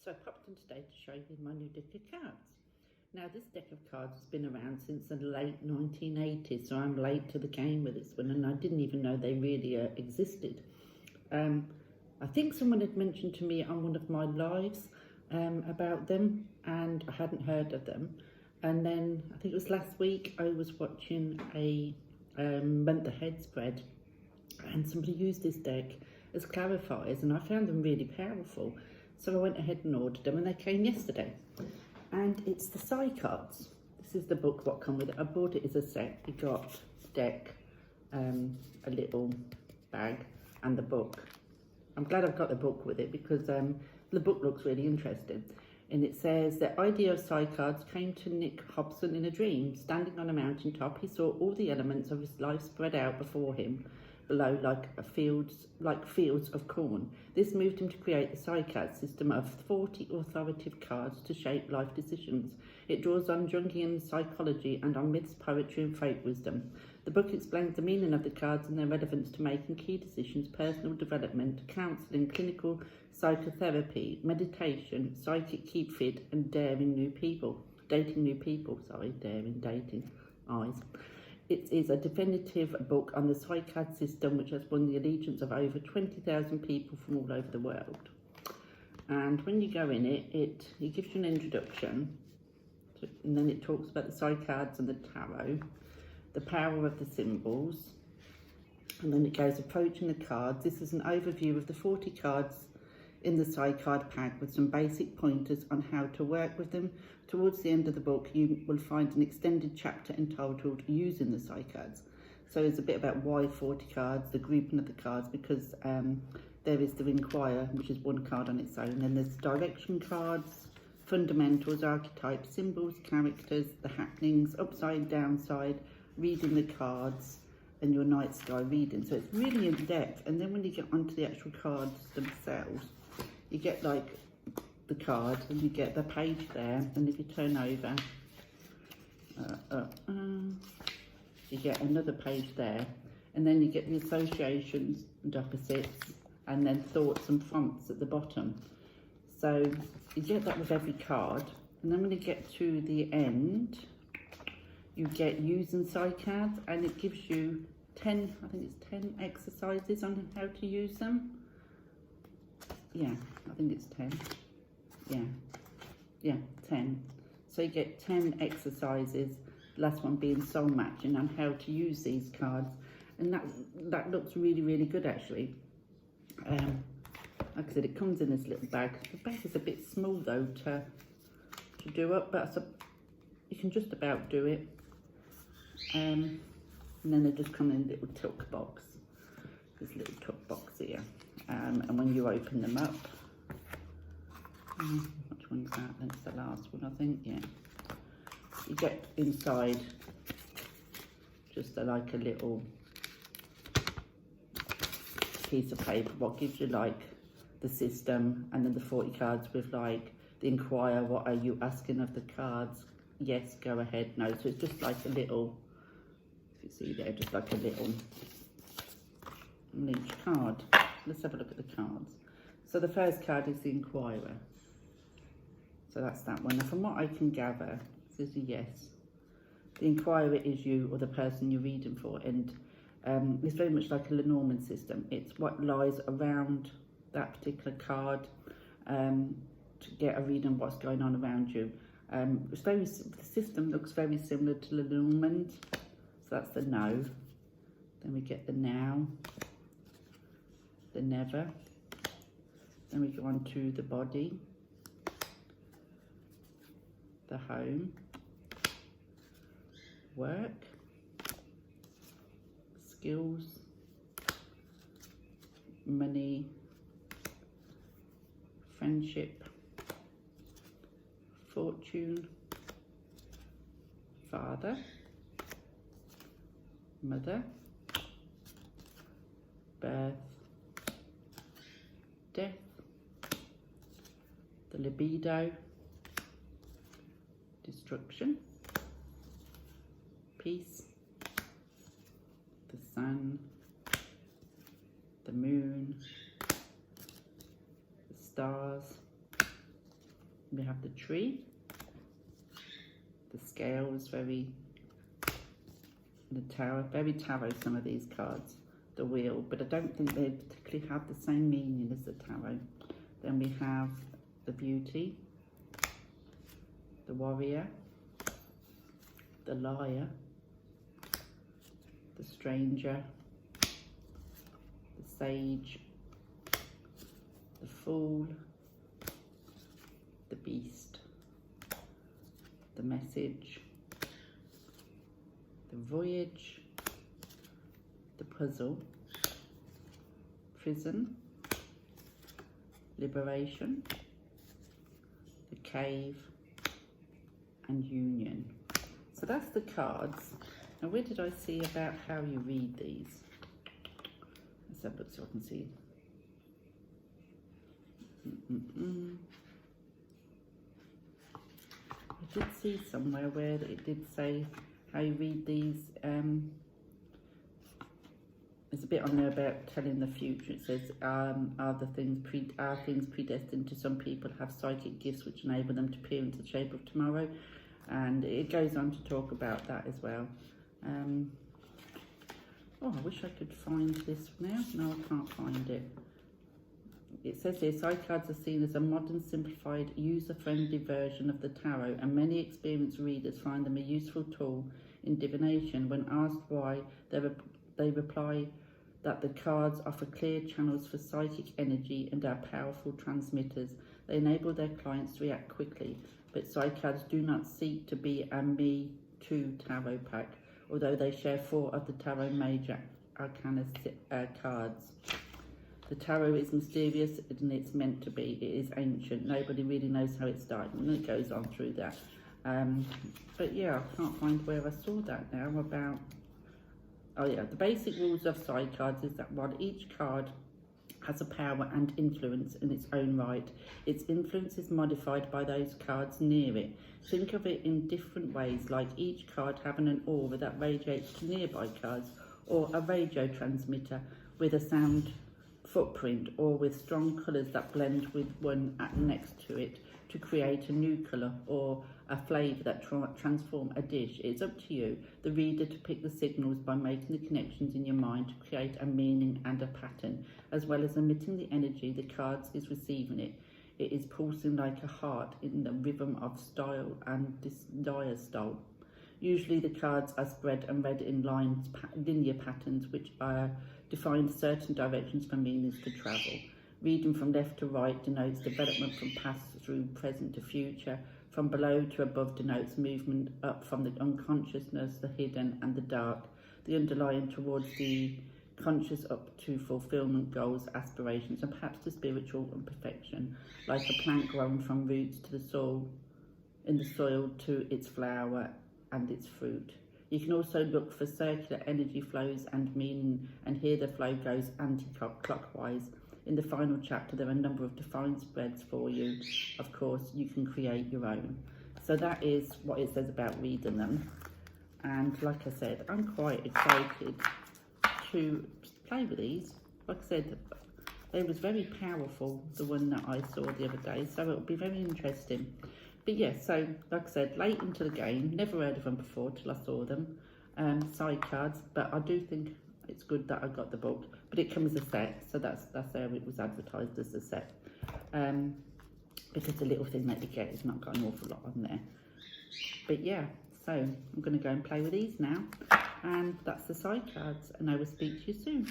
So I popped in today to show you my new deck of cards. Now this deck of cards has been around since the late 1980s, so I'm late to the game with this one, and I didn't even know they really existed. I think someone had mentioned to me on one of my lives about them, and I hadn't heard of them. And then I think it was last week I was watching a month ahead spread, and somebody used this deck as clarifiers, and I found them really powerful. So I went ahead and ordered them, and they came yesterday. And it's the Psy-Cards. This is the book what come with it. I bought it as a set. You got deck, a little bag, and the book. I'm glad I've got the book with it because the book looks really interesting. And it says, the idea of Psy-Cards came to Nick Hobson in a dream. Standing on a mountaintop, he saw all the elements of his life spread out before him, below like fields of corn. This moved him to create the Psy-Cards system of 40 authoritative cards to shape life decisions. It draws on Jungian psychology and on myths, poetry and folk wisdom. The book explains the meaning of the cards and their relevance to making key decisions, personal development, counselling, clinical psychotherapy, meditation, psychic keep fit and dating new people. Eyes. It is a definitive book on the Psy-Cards system, which has won the allegiance of over 20,000 people from all over the world. And when you go in it gives you an introduction, and then it talks about the Psy-Cards and the tarot, the power of the symbols, and then it goes approaching the cards. This is an overview of the 40 cards in the Psy-Card pack with some basic pointers on how to work with them. Towards the end of the book, you will find an extended chapter entitled Using the Psy-Cards. So there's a bit about why 40 cards, the grouping of the cards, because there is the Inquire, which is one card on its own, and there's direction cards, fundamentals, archetypes, symbols, characters, the happenings, upside, downside, reading the cards, and your night sky reading. So it's really in depth. And then when you get onto the actual cards themselves, you get like the card and you get the page there, and if you turn over, you get another page there, and then you get the associations and opposites, and then thoughts and prompts at the bottom. So you get that with every card, and then when you get to the end, you get using Psy-Cards, and it gives you 10, I think it's 10 exercises on how to use them. Yeah, I think it's 10. Yeah, 10. So you get 10 exercises, last one being soul matching, on how to use these cards. And that looks really, really good actually. Like I said, it comes in this little bag. The bag is a bit small though to do up, but you can just about do it. And then they just come in a little tuck box. This little tuck box here. And when you open them up, which one's that? That's the last one, I think. Yeah. You get inside just like a little piece of paper, what gives you like the system, and then the 40 cards with like the Inquire, what are you asking of the cards? Yes, go ahead, no. So it's just like a little, if you see there, just like a little on each card. Let's have a look at the cards. So the first card is the Inquirer. So that's that one. And from what I can gather, this is a yes. The Inquirer is you or the person you're reading for, and it's very much like a Lenormand system. It's what lies around that particular card to get a read on what's going on around you. The system looks very similar to Lenormand. So that's the no. Then we get the now, the never. Then we go on to the body, the home, work, skills, money, friendship, fortune, father, mother, birth, death, the libido, destruction, peace, the sun, the moon, the stars, We have the tree. The scales, the tower, very tarot, some of these cards. The wheel, but I don't think they particularly have the same meaning as the tarot. Then we have the beauty, the warrior, the liar, the stranger, the sage, the fool, the beast, the message, the voyage, the puzzle, prison, liberation, the cave, and union. So that's the cards. Now where did I see about how you read these? Let's have a look so I can see. I did see somewhere where it did say how you read these. There's a bit on there about telling the future. It says, are things predestined to some people have psychic gifts which enable them to appear into the shape of tomorrow? And it goes on to talk about that as well. Oh, I wish I could find this now. No, I can't find it. It says here, Psy-Cards are seen as a modern, simplified, user-friendly version of the tarot, and many experienced readers find them a useful tool in divination. When asked why, they reply that the cards offer clear channels for psychic energy and are powerful transmitters. They enable their clients to react quickly, but Psy-Cards do not seek to be a Me Too tarot pack, although they share 4 of the tarot major arcana cards. The tarot is mysterious and it's meant to be. It is ancient. Nobody really knows how it started, and it goes on through that. But yeah, I can't find where I saw that now about. Oh yeah, the basic rules of Psy-Cards is that while each card has a power and influence in its own right, its influence is modified by those cards near it. Think of it in different ways, like each card having an aura that radiates to nearby cards, or a radio transmitter with a sound footprint, or with strong colours that blend with one next to it to create a new colour or a flavour that transform a dish. It's up to you, the reader, to pick the signals by making the connections in your mind to create a meaning and a pattern, as well as emitting the energy the cards is receiving it. It is pulsing like a heart in the rhythm of style and diastole. Usually the cards are spread and read in linear patterns which define certain directions for meanings to travel. Reading from left to right denotes development from past through present to future. From below to above denotes movement up from the unconsciousness, the hidden and the dark, the underlying towards the conscious, up to fulfillment, goals, aspirations, and perhaps to spiritual and perfection, like a plant growing from roots to the soil, in the soil to its flower and its fruit. You can also look for circular energy flows and meaning, and here the flow goes anti-clockwise. In the final chapter, there are a number of defined spreads for you. Of course, you can create your own. So that is what it says about reading them. And like I said, I'm quite excited to play with these. Like I said, they was very powerful, the one that I saw the other day, so it'll be very interesting. But yeah, so like I said, late into the game, never heard of them before till I saw them. Psy-Cards, but I do think it's good that I got the book, but it comes as a set, so that's how it was advertised, as a set. Because the little thing that you get is not got an awful lot on there. But yeah, so I'm going to go and play with these now, and that's the Psy-Cards, and I will speak to you soon.